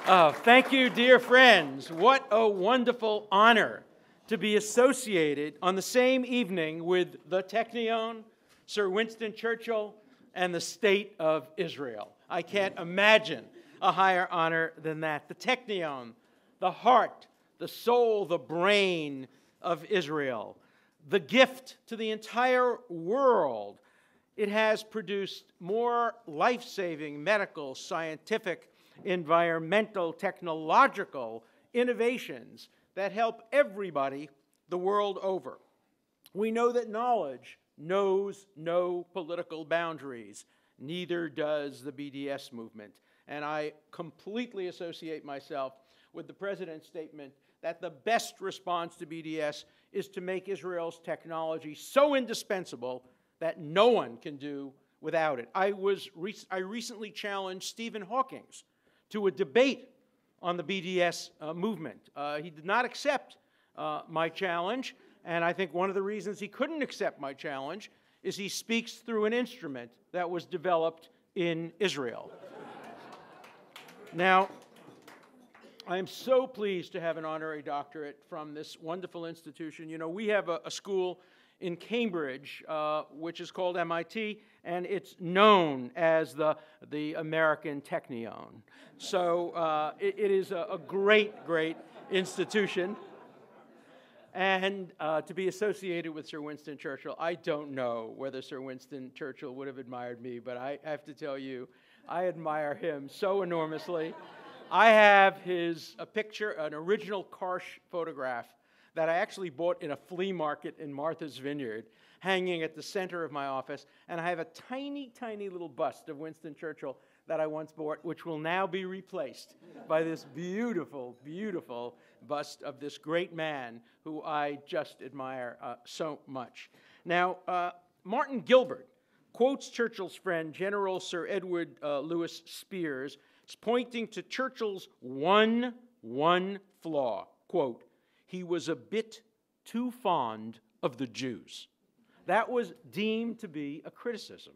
Oh, thank you, dear friends. What a wonderful honor to be associated on the same evening with the Technion, Sir Winston Churchill, and the State of Israel. I can't imagine a higher honor than that. The Technion, the heart, the soul, the brain of Israel, the gift to the entire world. It has produced more life-saving medical, scientific, environmental, technological innovations that help everybody the world over. We know that knowledge knows no political boundaries. Neither does the BDS movement. And I completely associate myself with the President's statement that the best response to BDS is to make Israel's technology so indispensable that no one can do without it. I recently challenged Stephen Hawking to a debate on the BDS movement. He did not accept my challenge, and I think one of the reasons he couldn't accept my challenge is he speaks through an instrument that was developed in Israel. Now, I am so pleased to have an honorary doctorate from this wonderful institution. You know, we have a school in Cambridge, which is called MIT, and it's known as the American Technion. So it is a great, great institution. And to be associated with Sir Winston Churchill, I don't know whether Sir Winston Churchill would have admired me, but I have to tell you, I admire him so enormously. I have a picture, an original Karsh photograph that I actually bought in a flea market in Martha's Vineyard, hanging at the center of my office. And I have a tiny, tiny little bust of Winston Churchill that I once bought, which will now be replaced by this beautiful, beautiful bust of this great man who I just admire so much. Now, Martin Gilbert quotes Churchill's friend, General Sir Edward Lewis Spears, pointing to Churchill's one flaw, quote, "He was a bit too fond of the Jews." That was deemed to be a criticism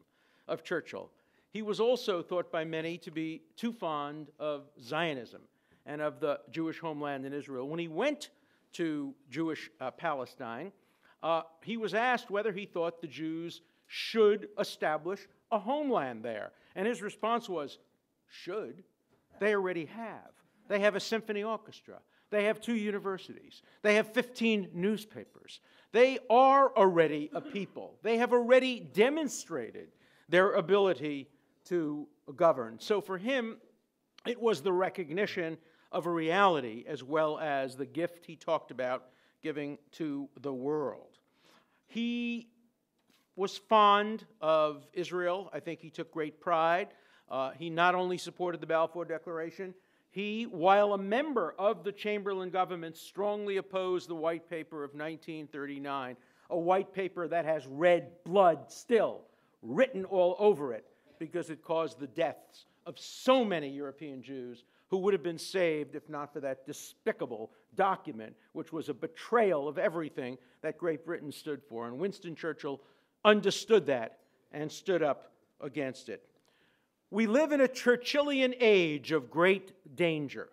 of Churchill. He was also thought by many to be too fond of Zionism and of the Jewish homeland in Israel. When he went to Jewish Palestine, he was asked whether he thought the Jews should establish a homeland there. And his response was, should? They already have. They have a symphony orchestra. They have 2 universities. They have 15 newspapers. They are already a people. They have already demonstrated their ability to govern. So for him, it was the recognition of a reality as well as the gift he talked about giving to the world. He was fond of Israel. I think he took great pride. He not only supported the Balfour Declaration, he, while a member of the Chamberlain government, strongly opposed the White Paper of 1939, a white paper that has red blood still written all over it because it caused the deaths of so many European Jews who would have been saved if not for that despicable document, which was a betrayal of everything that Great Britain stood for. And Winston Churchill understood that and stood up against it. We live in a Churchillian age of great danger.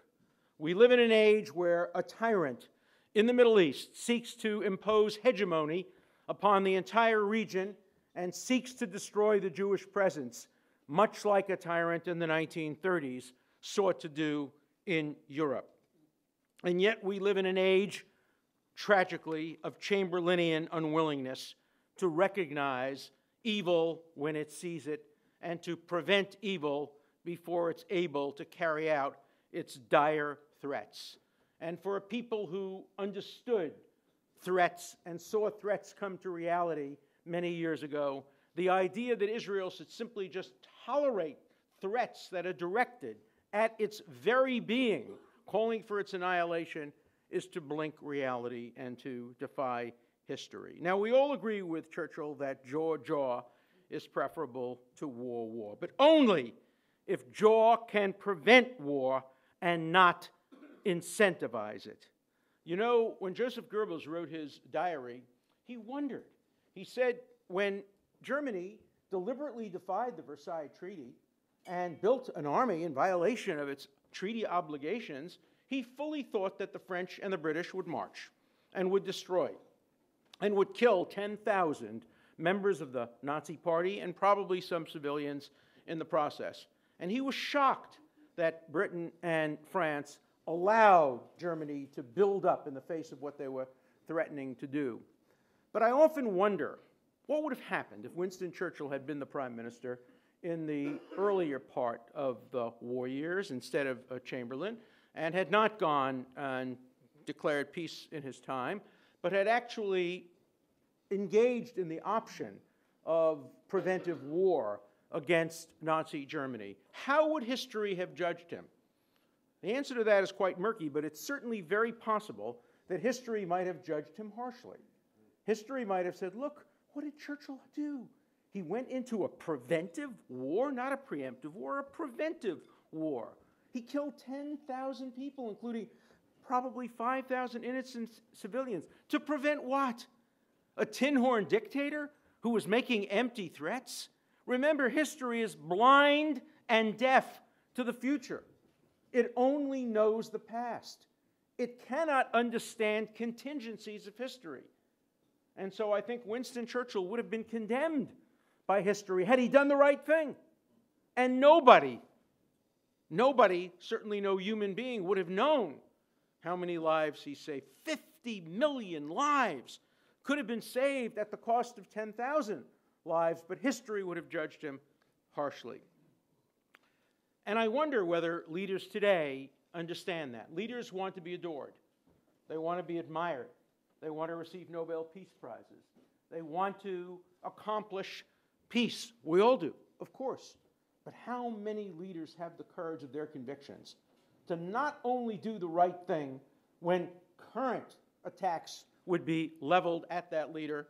We live in an age where a tyrant in the Middle East seeks to impose hegemony upon the entire region and seeks to destroy the Jewish presence, much like a tyrant in the 1930s sought to do in Europe. And yet we live in an age, tragically, of Chamberlainian unwillingness to recognize evil when it sees it and to prevent evil before it's able to carry out its dire threats. And for a people who understood threats and saw threats come to reality many years ago, the idea that Israel should simply just tolerate threats that are directed at its very being, calling for its annihilation, is to blink reality and to defy history. Now, we all agree with Churchill that jaw is preferable to war, but only if jaw can prevent war and not incentivize it. You know, when Joseph Goebbels wrote his diary, he wondered. He said when Germany deliberately defied the Versailles Treaty and built an army in violation of its treaty obligations, he fully thought that the French and the British would march and would destroy and would kill 10,000 members of the Nazi Party and probably some civilians in the process. And he was shocked that Britain and France allowed Germany to build up in the face of what they were threatening to do. But I often wonder, what would have happened if Winston Churchill had been the prime minister in the earlier part of the war years instead of Chamberlain, and had not gone and declared peace in his time, but had actually engaged in the option of preventive war against Nazi Germany? How would history have judged him? The answer to that is quite murky, but it's certainly very possible that history might have judged him harshly. History might have said, look, what did Churchill do? He went into a preventive war, not a preemptive war, a preventive war. He killed 10,000 people, including probably 5,000 innocent civilians. To prevent what? A tin-horn dictator who was making empty threats? Remember, history is blind and deaf to the future. It only knows the past. It cannot understand contingencies of history. And so I think Winston Churchill would have been condemned by history had he done the right thing. And nobody, certainly no human being, would have known how many lives he saved. 50 million lives could have been saved at the cost of 10,000 lives, but history would have judged him harshly. And I wonder whether leaders today understand that. Leaders want to be adored. They want to be admired. They want to receive Nobel Peace Prizes. They want to accomplish peace. We all do, of course. But how many leaders have the courage of their convictions to not only do the right thing when current attacks would be leveled at that leader,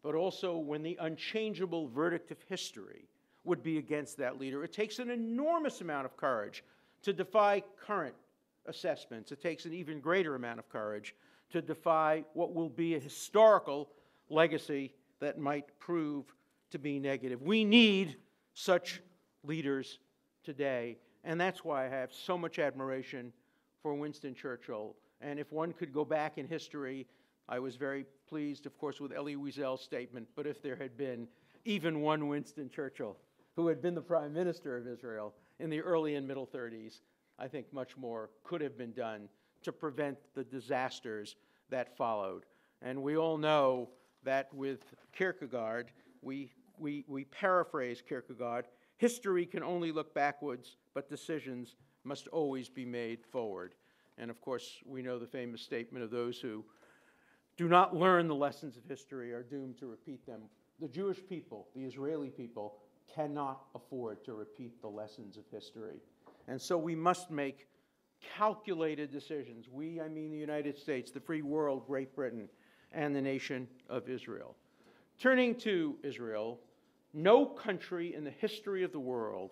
but also when the unchangeable verdict of history would be against that leader? It takes an enormous amount of courage to defy current assessments. It takes an even greater amount of courage to defy what will be a historical legacy that might prove to be negative. We need such leaders today, and that's why I have so much admiration for Winston Churchill. And if one could go back in history, I was very pleased, of course, with Elie Wiesel's statement, but if there had been even one Winston Churchill who had been the Prime Minister of Israel in the early and middle 30s, I think much more could have been done to prevent the disasters that followed. And we all know that with Kierkegaard, we paraphrase Kierkegaard, history can only look backwards, but decisions must always be made forward. And of course, we know the famous statement of those who do not learn the lessons of history are doomed to repeat them. The Jewish people, the Israeli people, cannot afford to repeat the lessons of history. And so we must make calculated decisions. We, I mean the United States, the free world, Great Britain, and the nation of Israel. Turning to Israel, no country in the history of the world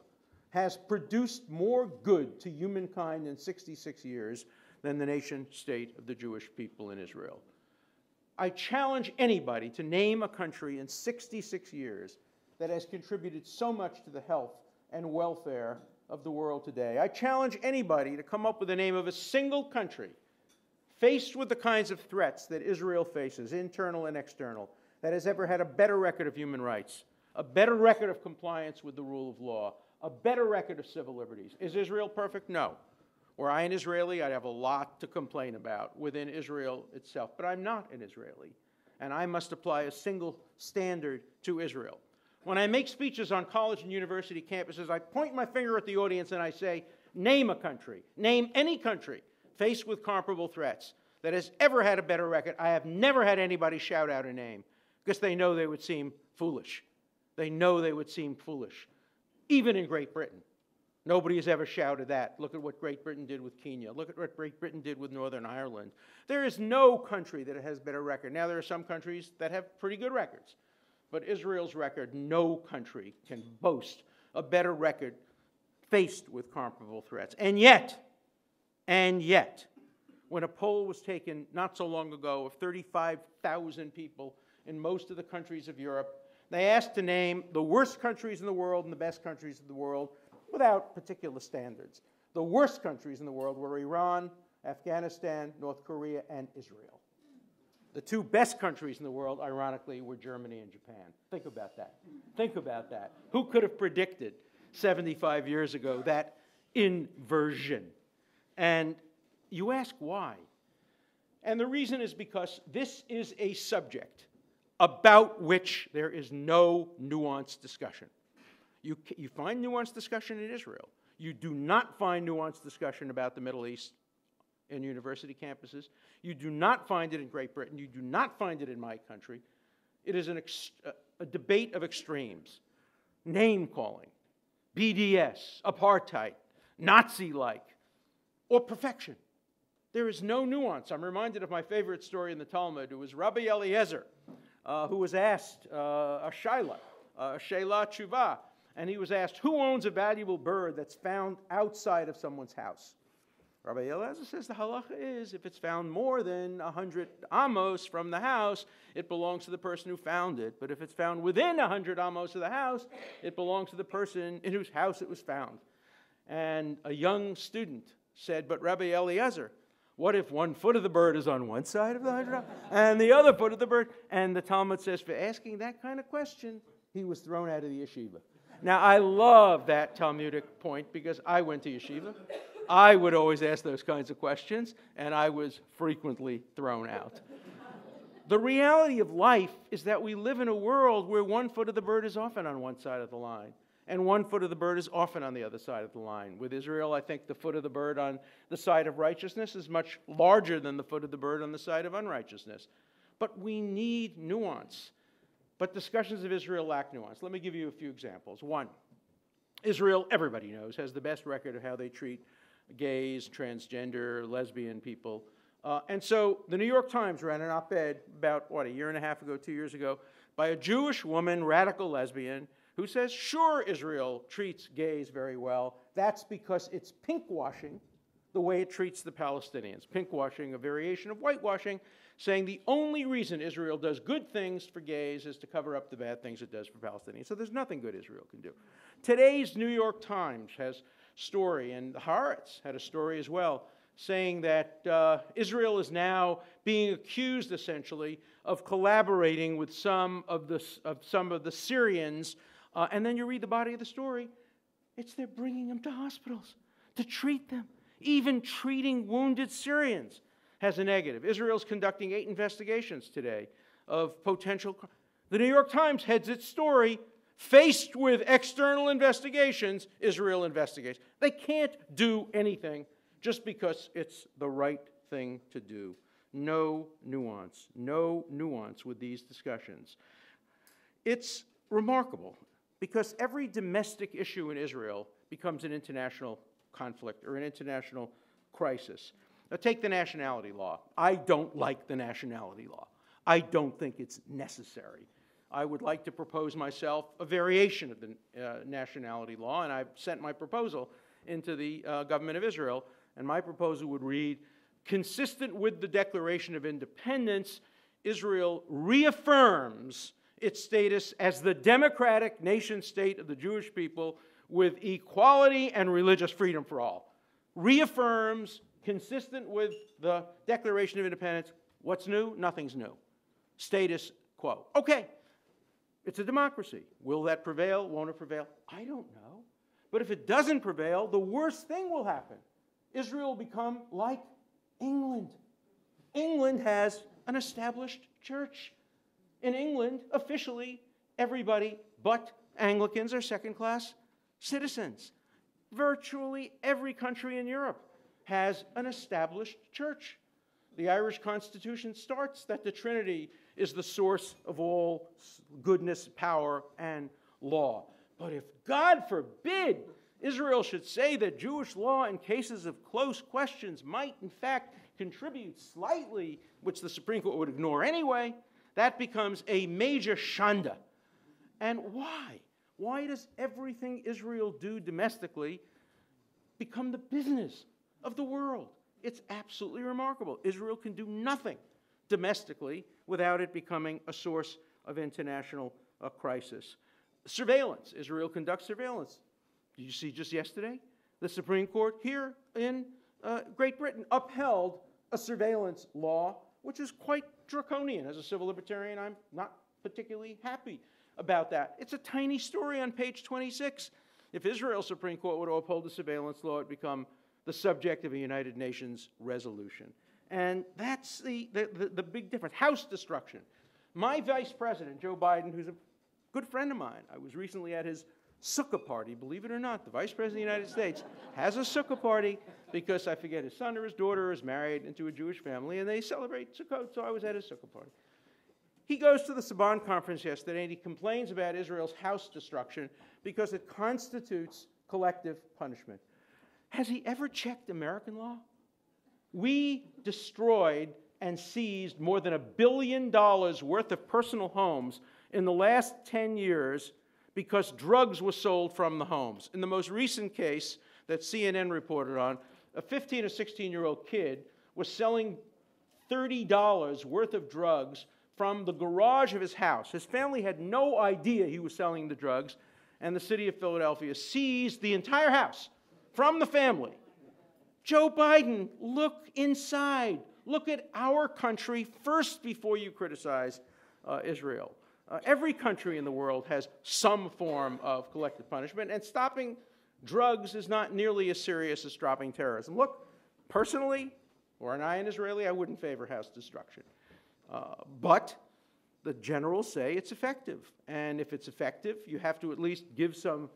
has produced more good to humankind in 66 years than the nation state of the Jewish people in Israel. I challenge anybody to name a country in 66 years that has contributed so much to the health and welfare of the world today. I challenge anybody to come up with the name of a single country faced with the kinds of threats that Israel faces, internal and external, that has ever had a better record of human rights, a better record of compliance with the rule of law, a better record of civil liberties. Is Israel perfect? No. Were I an Israeli, I'd have a lot to complain about within Israel itself. But I'm not an Israeli, and I must apply a single standard to Israel. When I make speeches on college and university campuses, I point my finger at the audience and I say, name a country, name any country faced with comparable threats that has ever had a better record. I have never had anybody shout out a name because they know they would seem foolish. They know they would seem foolish. Even in Great Britain. Nobody has ever shouted that. Look at what Great Britain did with Kenya. Look at what Great Britain did with Northern Ireland. There is no country that has a better record. Now, there are some countries that have pretty good records. But Israel's record, no country can boast a better record faced with comparable threats. And yet, when a poll was taken not so long ago of 35,000 people in most of the countries of Europe, they asked to name the worst countries in the world and the best countries in the world without particular standards. The worst countries in the world were Iran, Afghanistan, North Korea, and Israel. The two best countries in the world, ironically, were Germany and Japan. Think about that. Think about that. Who could have predicted 75 years ago that inversion? And you ask why. And the reason is because this is a subject about which there is no nuanced discussion. You find nuanced discussion in Israel. You do not find nuanced discussion about the Middle East in university campuses. You do not find it in Great Britain. You do not find it in my country. It is a debate of extremes. Name-calling, BDS, apartheid, Nazi-like, or perfection. There is no nuance. I'm reminded of my favorite story in the Talmud. It was Rabbi Eliezer, who was asked a Shaila Tshuva, and he was asked, who owns a valuable bird that's found outside of someone's house? Rabbi Eliezer says the halacha is if it's found more than 100 amos from the house, it belongs to the person who found it. But if it's found within 100 amos of the house, it belongs to the person in whose house it was found. And a young student said, but Rabbi Eliezer, what if 1 foot of the bird is on one side of the 100 and the other foot of the bird? And the Talmud says for asking that kind of question, he was thrown out of the yeshiva. Now, I love that Talmudic point because I went to yeshiva. I would always ask those kinds of questions, and I was frequently thrown out. The reality of life is that we live in a world where 1 foot of the bird is often on one side of the line, and 1 foot of the bird is often on the other side of the line. With Israel, I think the foot of the bird on the side of righteousness is much larger than the foot of the bird on the side of unrighteousness. But we need nuance. But discussions of Israel lack nuance. Let me give you a few examples. One, Israel, everybody knows, has the best record of how they treat gays, transgender, lesbian people. And so the New York Times ran an op-ed about, a year and a half ago, 2 years ago, by a Jewish woman, radical lesbian, who says, sure, Israel treats gays very well. That's because it's pinkwashing the way it treats the Palestinians. Pinkwashing, a variation of whitewashing, saying the only reason Israel does good things for gays is to cover up the bad things it does for Palestinians. So there's nothing good Israel can do. Today's New York Times has a story, and the Haaretz had a story as well, saying that Israel is now being accused, essentially, of collaborating with some of the Syrians. And then you read the body of the story. It's they're bringing them to hospitals to treat them. Even treating wounded Syrians has a negative. Israel's conducting 8 investigations today of potential. The New York Times heads its story, faced with external investigations, Israel investigates. They can't do anything just because it's the right thing to do. No nuance with these discussions. It's remarkable because every domestic issue in Israel becomes an international conflict or an international crisis. Now take the nationality law. I don't like the nationality law. I don't think it's necessary. I would like to propose myself a variation of the nationality law, and I've sent my proposal into the government of Israel, and my proposal would read, consistent with the Declaration of Independence, Israel reaffirms its status as the democratic nation-state of the Jewish people with equality and religious freedom for all. Reaffirms, consistent with the Declaration of Independence. What's new? Nothing's new. Status quo. Okay, it's a democracy. Will that prevail? Won't it prevail? I don't know. But if it doesn't prevail, the worst thing will happen. Israel will become like England. England has an established church. In England, officially, everybody but Anglicans are second-class citizens. Virtually every country in Europe has an established church. The Irish Constitution starts that the Trinity is the source of all goodness, power, and law. But if, God forbid, Israel should say that Jewish law in cases of close questions might, in fact, contribute slightly, which the Supreme Court would ignore anyway, that becomes a major shanda. And why? Why does everything Israel do domestically become the business of the world? It's absolutely remarkable. Israel can do nothing domestically without it becoming a source of international crisis. Surveillance. Israel conducts surveillance. Did you see just yesterday? the Supreme Court here in Great Britain upheld a surveillance law, which is quite draconian. As a civil libertarian, I'm not particularly happy about that. It's a tiny story on page 26. If Israel's Supreme Court were to uphold the surveillance law, it would become the subject of a United Nations resolution. And that's the big difference. House destruction. My vice president, Joe Biden, who's a good friend of mine, I was recently at his sukkah party. Believe it or not, the vice president of the United States has a sukkah party because I forget his son or his daughter is married into a Jewish family, and they celebrate Sukkot, so I was at his sukkah party. He goes to the Saban conference yesterday, and he complains about Israel's house destruction because it constitutes collective punishment. Has he ever checked American law? We destroyed and seized more than $1 billion worth of personal homes in the last 10 years because drugs were sold from the homes. In the most recent case that CNN reported on, a 15 or 16-year-old kid was selling $30 worth of drugs from the garage of his house. His family had no idea he was selling the drugs, and the city of Philadelphia seized the entire house from the family. Joe Biden, look inside. Look at our country first before you criticize Israel. Every country in the world has some form of collective punishment, and stopping drugs is not nearly as serious as stopping terrorism. Look, personally, were I an Israeli, I wouldn't favor house destruction. But the generals say it's effective. And if it's effective, you have to at least give some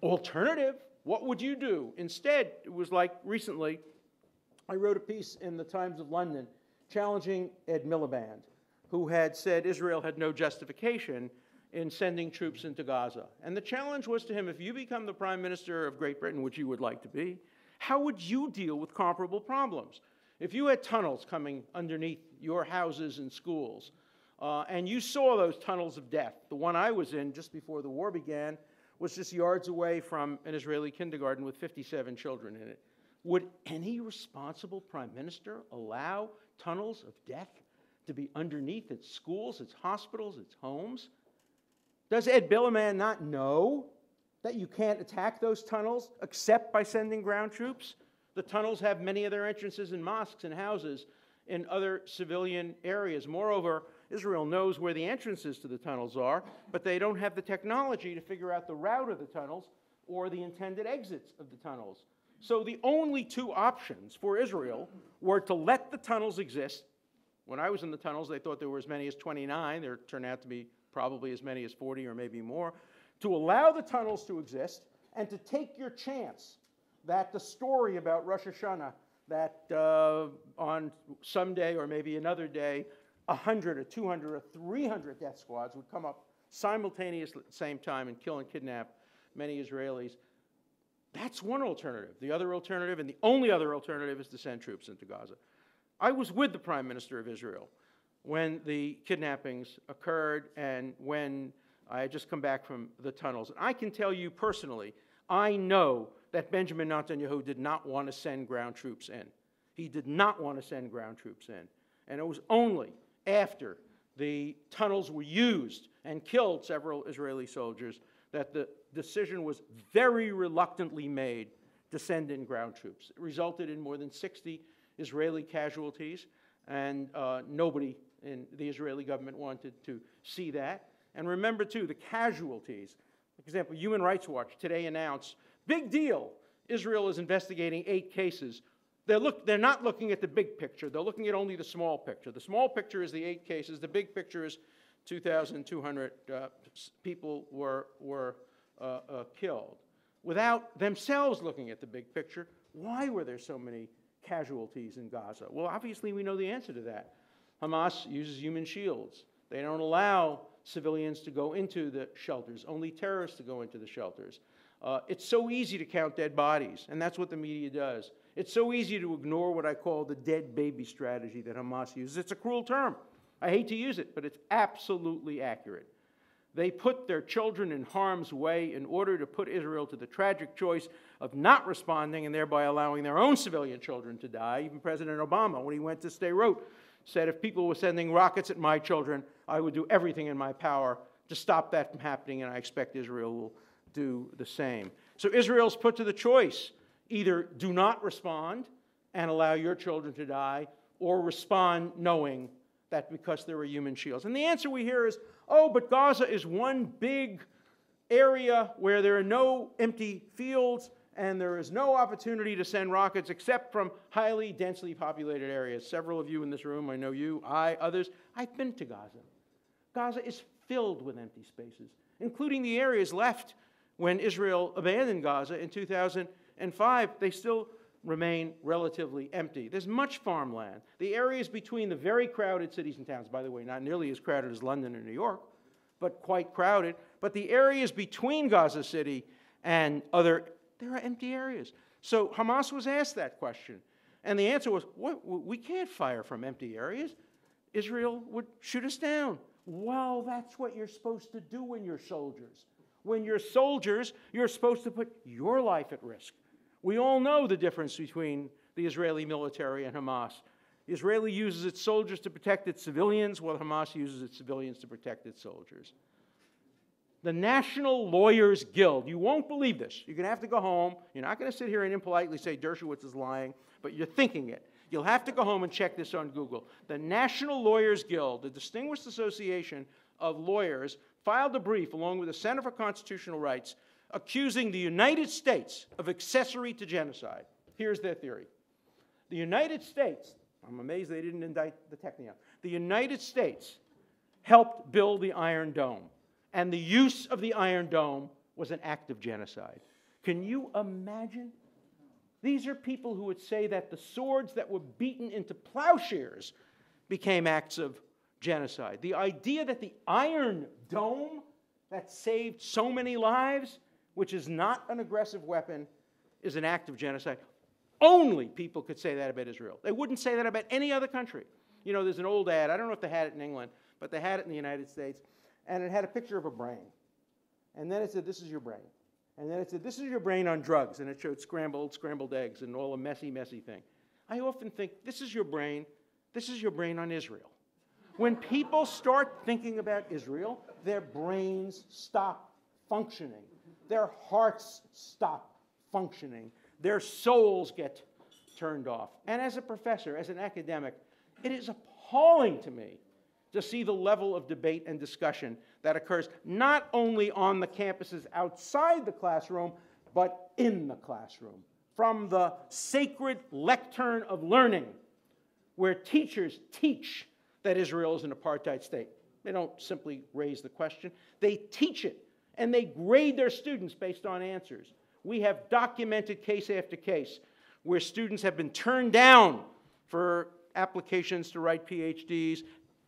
alternative. What would you do? Instead, it was like recently, I wrote a piece in the Times of London challenging Ed Miliband, who had said Israel had no justification in sending troops into Gaza. And the challenge was to him, if you become the Prime Minister of Great Britain, which you would like to be, how would you deal with comparable problems? If you had tunnels coming underneath your houses and schools, and you saw those tunnels of death, the one I was in just before the war began was just yards away from an Israeli kindergarten with 57 children in it. Would any responsible prime minister allow tunnels of death to be underneath its schools, its hospitals, its homes? Does Ed Miliband not know that you can't attack those tunnels except by sending ground troops? The tunnels have many of their entrances in mosques and houses in other civilian areas. Moreover, Israel knows where the entrances to the tunnels are, but they don't have the technology to figure out the route of the tunnels or the intended exits of the tunnels. So the only two options for Israel were to let the tunnels exist. When I was in the tunnels, they thought there were as many as 29. There turned out to be probably as many as 40 or maybe more. To allow the tunnels to exist and to take your chance that the story about Rosh Hashanah, that on some day or maybe another day, 100 or 200 or 300 death squads would come up simultaneously at the same time and kill and kidnap many Israelis. That's one alternative. The other alternative, and the only other alternative, is to send troops into Gaza. I was with the Prime Minister of Israel when the kidnappings occurred and when I had just come back from the tunnels. And I can tell you personally, I know that Benjamin Netanyahu did not want to send ground troops in. He did not want to send ground troops in. And it was only after the tunnels were used and killed several Israeli soldiers that the decision was very reluctantly made to send in ground troops. It resulted in more than 60 Israeli casualties, and nobody in the Israeli government wanted to see that. And remember, too, the casualties. For example, Human Rights Watch today announced, big deal, Israel is investigating 8 cases. They're not looking at the big picture. They're looking at only the small picture. The small picture is the 8 cases. The big picture is 2,200 people were killed. Without themselves looking at the big picture, why were there so many casualties in Gaza? Well, obviously, we know the answer to that. Hamas uses human shields. They don't allow civilians to go into the shelters, only terrorists to go into the shelters. It's so easy to count dead bodies, and that's what the media does. It's so easy to ignore what I call the dead baby strategy that Hamas uses. It's a cruel term. I hate to use it, but it's absolutely accurate. They put their children in harm's way in order to put Israel to the tragic choice of not responding and thereby allowing their own civilian children to die. Even President Obama, when he went to Beirut, said if people were sending rockets at my children, I would do everything in my power to stop that from happening, and I expect Israel will do the same. So Israel's put to the choice. Either do not respond and allow your children to die, or respond knowing that because there are human shields. And the answer we hear is, oh, but Gaza is one big area where there are no empty fields and there is no opportunity to send rockets except from highly densely populated areas. Several of you in this room, I know you, others, I've been to Gaza. Gaza is filled with empty spaces, including the areas left when Israel abandoned Gaza in 2005. They still remain relatively empty. There's much farmland. The areas between the very crowded cities and towns, by the way, not nearly as crowded as London or New York, but quite crowded. But the areas between Gaza City and there are empty areas. So Hamas was asked that question. And the answer was, we can't fire from empty areas. Israel would shoot us down. Well, that's what you're supposed to do when you're soldiers. When you're soldiers, you're supposed to put your life at risk. We all know the difference between the Israeli military and Hamas. The Israeli uses its soldiers to protect its civilians, while Hamas uses its civilians to protect its soldiers. The National Lawyers Guild, you won't believe this. You're going to have to go home. You're not going to sit here and impolitely say Dershowitz is lying, but you're thinking it. You'll have to go home and check this on Google. The National Lawyers Guild, the distinguished association of lawyers, filed a brief along with the Center for Constitutional Rights accusing the United States of accessory to genocide. Here's their theory. The United States, I'm amazed they didn't indict the Technion, the United States helped build the Iron Dome, and the use of the Iron Dome was an act of genocide. Can you imagine? These are people who would say that the swords that were beaten into plowshares became acts of genocide. The idea that the Iron Dome that saved so many lives, which is not an aggressive weapon, is an act of genocide. Only people could say that about Israel. They wouldn't say that about any other country. You know, there's an old ad, I don't know if they had it in England, but they had it in the United States, and it had a picture of a brain. And then it said, this is your brain. And then it said, this is your brain on drugs, and it showed scrambled eggs and all a messy, messy thing. I often think, this is your brain on Israel. When people start thinking about Israel, their brains stop functioning. Their hearts stop functioning. Their souls get turned off. And as a professor, as an academic, it is appalling to me to see the level of debate and discussion that occurs not only on the campuses outside the classroom, but in the classroom. From the sacred lectern of learning, where teachers teach that Israel is an apartheid state. They don't simply raise the question. They teach it, and they grade their students based on answers. We have documented case after case where students have been turned down for applications to write PhDs,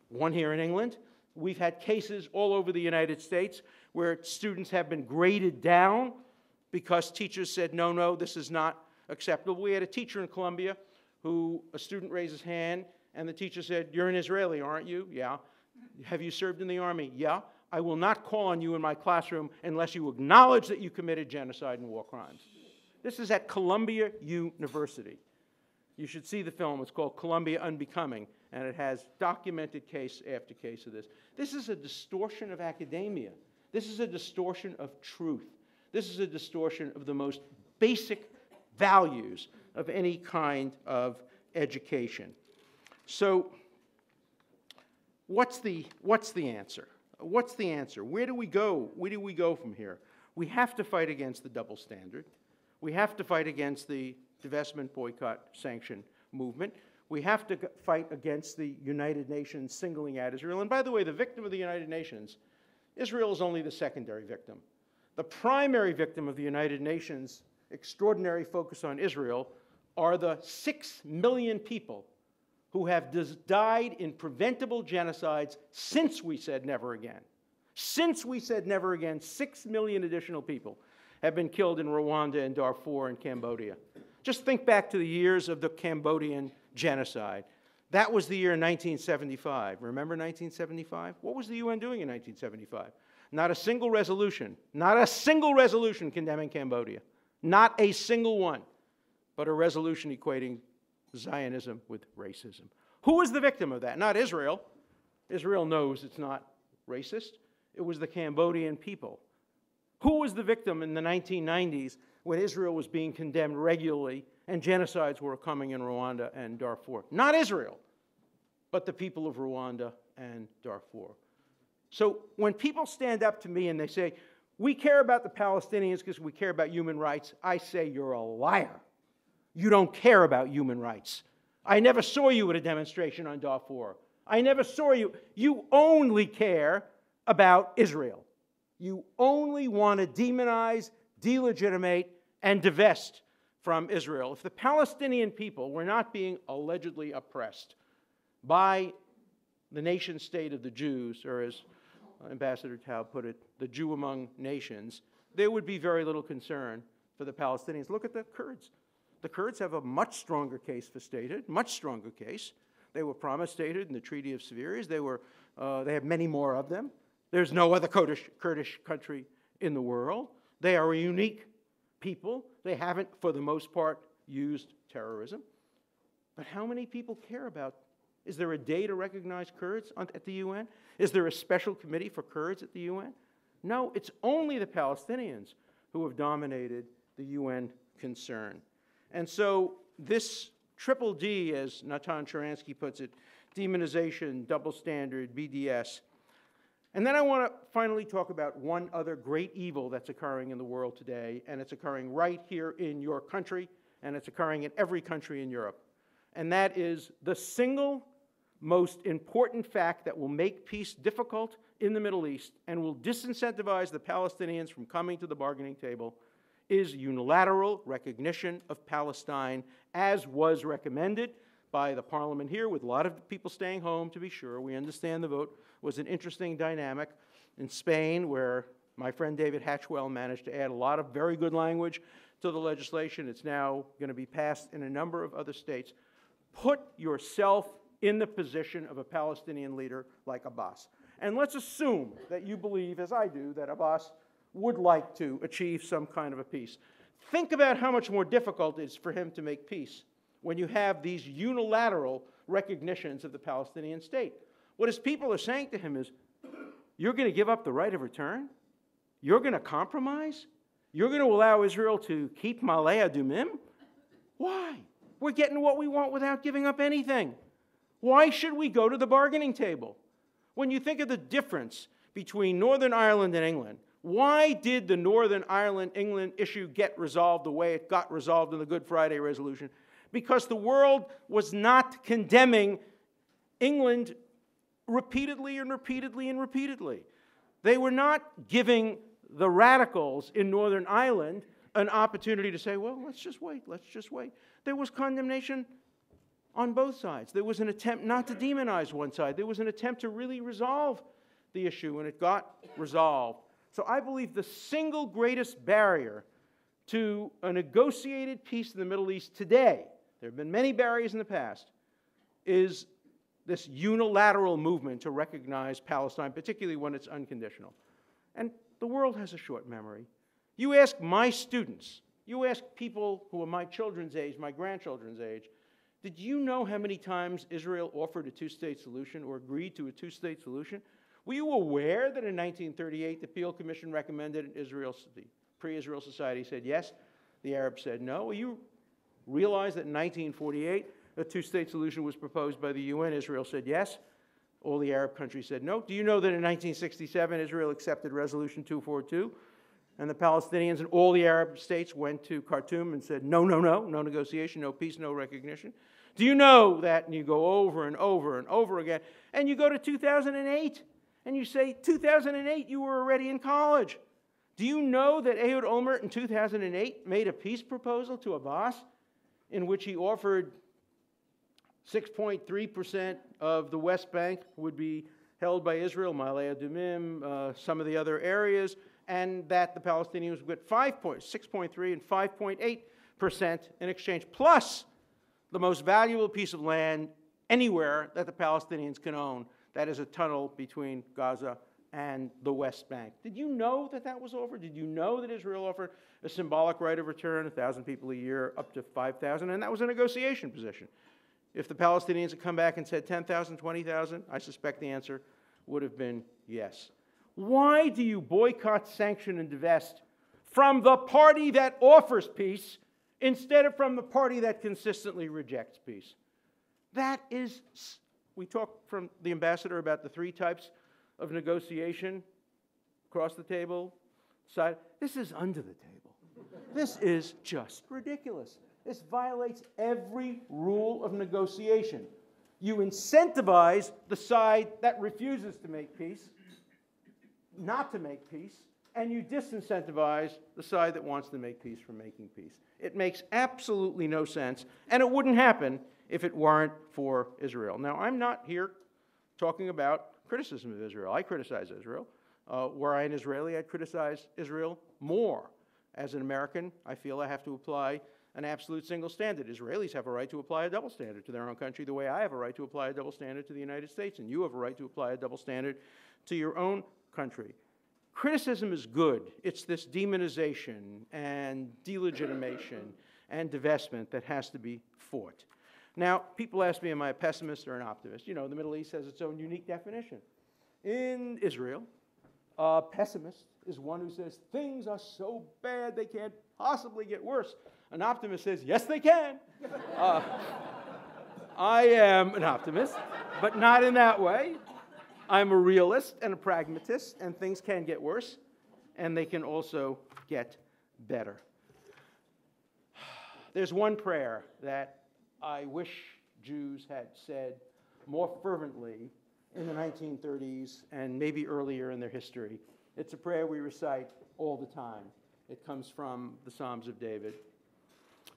one here in England. We've had cases all over the United States where students have been graded down because teachers said, no, no, this is not acceptable. We had a teacher in Columbia who, a student raised his hand, and the teacher said, you're an Israeli, aren't you? Yeah. Have you served in the army? Yeah. I will not call on you in my classroom unless you acknowledge that you committed genocide and war crimes. This is at Columbia University. You should see the film. It's called Columbia Unbecoming, and it has documented case after case of this. This is a distortion of academia. This is a distortion of truth. This is a distortion of the most basic values of any kind of education. So, what's the answer? What's the answer? Where do we go? Where do we go from here? We have to fight against the double standard. We have to fight against the divestment, boycott, sanction movement. We have to fight against the United Nations singling out Israel. And by the way, the victim of the United Nations, Israel is only the secondary victim. The primary victim of the United Nations' extraordinary focus on Israel are the 6 million people who have died in preventable genocides since we said never again. Since we said never again, 6 million additional people have been killed in Rwanda and Darfur and Cambodia. Just think back to the years of the Cambodian genocide. That was the year 1975. Remember 1975? What was the UN doing in 1975? Not a single resolution condemning Cambodia. Not a single one, but a resolution equating Zionism with racism. Who was the victim of that? Not Israel. Israel knows it's not racist. It was the Cambodian people Who was the victim in the 1990s when Israel was being condemned regularly and genocides were coming in Rwanda and Darfur? Not Israel, but the people of Rwanda and Darfur. So when people stand up to me and they say, we care about the Palestinians because we care about human rights, I say you're a liar. You don't care about human rights. I never saw you at a demonstration on Darfur. I never saw you. You only care about Israel. You only want to demonize, delegitimate, and divest from Israel. If the Palestinian people were not being allegedly oppressed by the nation state of the Jews, or as Ambassador Tao put it, the Jew among nations, there would be very little concern for the Palestinians. Look at the Kurds. The Kurds have a much stronger case for statehood, much stronger case. They were promised statehood in the Treaty of Sevres. They have many more of them. There's no other Kurdish country in the world. They are a unique people. They haven't, for the most part, used terrorism. But how many people care about? Is there a day to recognize Kurds at the UN? Is there a special committee for Kurds at the UN? No, it's only the Palestinians who have dominated the UN concern. And so this triple D, as Natan Sharansky puts it, demonization, double standard, BDS. And then I want to finally talk about one other great evil that's occurring in the world today, and it's occurring right here in your country, and it's occurring in every country in Europe. And that is the single most important fact that will make peace difficult in the Middle East and will disincentivize the Palestinians from coming to the bargaining table is unilateral recognition of Palestine, as was recommended by the parliament here, with a lot of people staying home, to be sure. We understand the vote was an interesting dynamic in Spain, where my friend David Hatchwell managed to add a lot of very good language to the legislation. It's now going to be passed in a number of other states. Put yourself in the position of a Palestinian leader like Abbas. And let's assume that you believe, as I do, that Abbas would like to achieve some kind of a peace. Think about how much more difficult it is for him to make peace when you have these unilateral recognitions of the Palestinian state. What his people are saying to him is, you're going to give up the right of return? You're going to compromise? You're going to allow Israel to keep Ma'ale Adumim? Why? We're getting what we want without giving up anything. Why should we go to the bargaining table? When you think of the difference between Northern Ireland and England, why did the Northern Ireland-England issue get resolved the way it got resolved in the Good Friday Resolution? Because the world was not condemning England repeatedly and repeatedly and repeatedly. They were not giving the radicals in Northern Ireland an opportunity to say, well, let's just wait, let's just wait. There was condemnation on both sides. There was an attempt not to demonize one side. There was an attempt to really resolve the issue, and it got resolved. So I believe the single greatest barrier to a negotiated peace in the Middle East today, there have been many barriers in the past, is this unilateral movement to recognize Palestine, particularly when it's unconditional. And the world has a short memory. You ask my students, you ask people who are my children's age, my grandchildren's age, did you know how many times Israel offered a two-state solution or agreed to a two-state solution? Were you aware that in 1938 the Peel Commission recommended Israel, the pre-Israel society said yes, the Arabs said no? Well, you realize that in 1948 a two-state solution was proposed by the UN, Israel said yes, all the Arab countries said no. Do you know that in 1967 Israel accepted Resolution 242? And the Palestinians and all the Arab states went to Khartoum and said, no, no, no, no negotiation, no peace, no recognition. Do you know that? And you go over and over and over again. And you go to 2008, and you say, 2008, you were already in college. Do you know that Ehud Olmert in 2008 made a peace proposal to Abbas in which he offered 6.3% of the West Bank would be held by Israel, Ma'ale Adumim, some of the other areas, and that the Palestinians would get 6.3 and 5.8% in exchange, plus the most valuable piece of land anywhere that the Palestinians can own. That is a tunnel between Gaza and the West Bank. Did you know that that was offered? Did you know that Israel offered a symbolic right of return, 1,000 people a year, up to 5,000? And that was a negotiation position. If the Palestinians had come back and said 10,000, 20,000, I suspect the answer would have been yes. Why do you boycott, sanction, and divest from the party that offers peace instead of from the party that consistently rejects peace? That is, we talked from the ambassador about the 3 types of negotiation, across the table, side. This is under the table. This is just ridiculous. This violates every rule of negotiation. You incentivize the side that refuses to make peace, not to make peace, and you disincentivize the side that wants to make peace from making peace. It makes absolutely no sense, and it wouldn't happen if it weren't for Israel. Now, I'm not here talking about criticism of Israel. I criticize Israel. Were I an Israeli, I'd criticize Israel more. As an American, I feel I have to apply an absolute single standard. Israelis have a right to apply a double standard to their own country the way I have a right to apply a double standard to the United States, and you have a right to apply a double standard to your own country. Criticism is good. It's this demonization and delegitimation and divestment that has to be fought. Now, people ask me, am I a pessimist or an optimist? You know, the Middle East has its own unique definition. In Israel, a pessimist is one who says, things are so bad they can't possibly get worse. An optimist says, yes, they can. I am an optimist, but not in that way. I'm a realist and a pragmatist, and things can get worse, and they can also get better. There's one prayer that I wish Jews had said more fervently in the 1930s and maybe earlier in their history. It's a prayer we recite all the time. It comes from the Psalms of David.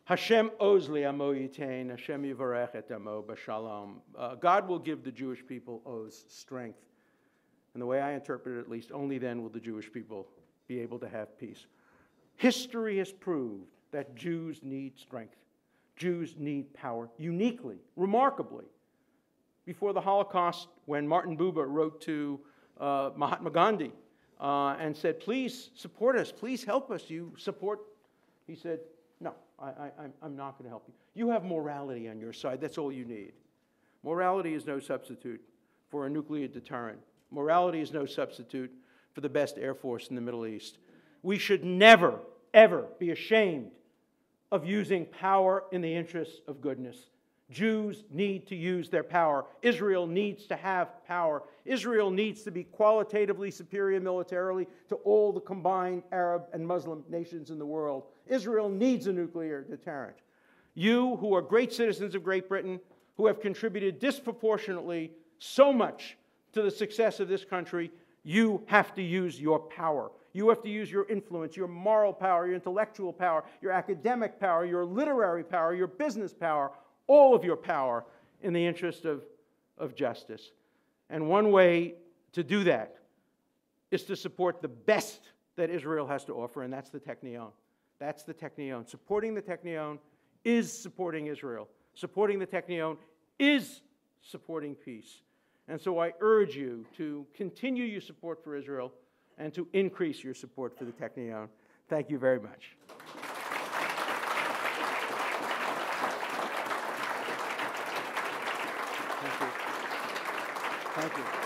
Hashem oz li amo yitain, Hashem yivarech et amo b'shalom. God will give the Jewish people oz, strength. And the way I interpret it, at least, only then will the Jewish people be able to have peace. History has proved that Jews need strength. Jews need power, uniquely, remarkably. Before the Holocaust, when Martin Buber wrote to Mahatma Gandhi and said, please support us, please help us, you support, he said, no, I'm not going to help you. You have morality on your side, that's all you need. Morality is no substitute for a nuclear deterrent. Morality is no substitute for the best Air Force in the Middle East. We should never, ever be ashamed of using power in the interests of goodness. Jews need to use their power. Israel needs to have power. Israel needs to be qualitatively superior militarily to all the combined Arab and Muslim nations in the world. Israel needs a nuclear deterrent. You, who are great citizens of Great Britain, who have contributed disproportionately so much to the success of this country, you have to use your power. You have to use your influence, your moral power, your intellectual power, your academic power, your literary power, your business power, all of your power in the interest of justice. And one way to do that is to support the best that Israel has to offer, and that's the Technion. That's the Technion. Supporting the Technion is supporting Israel. Supporting the Technion is supporting peace. And so I urge you to continue your support for Israel and to increase your support for the Technion. Thank you very much. Thank you. Thank you.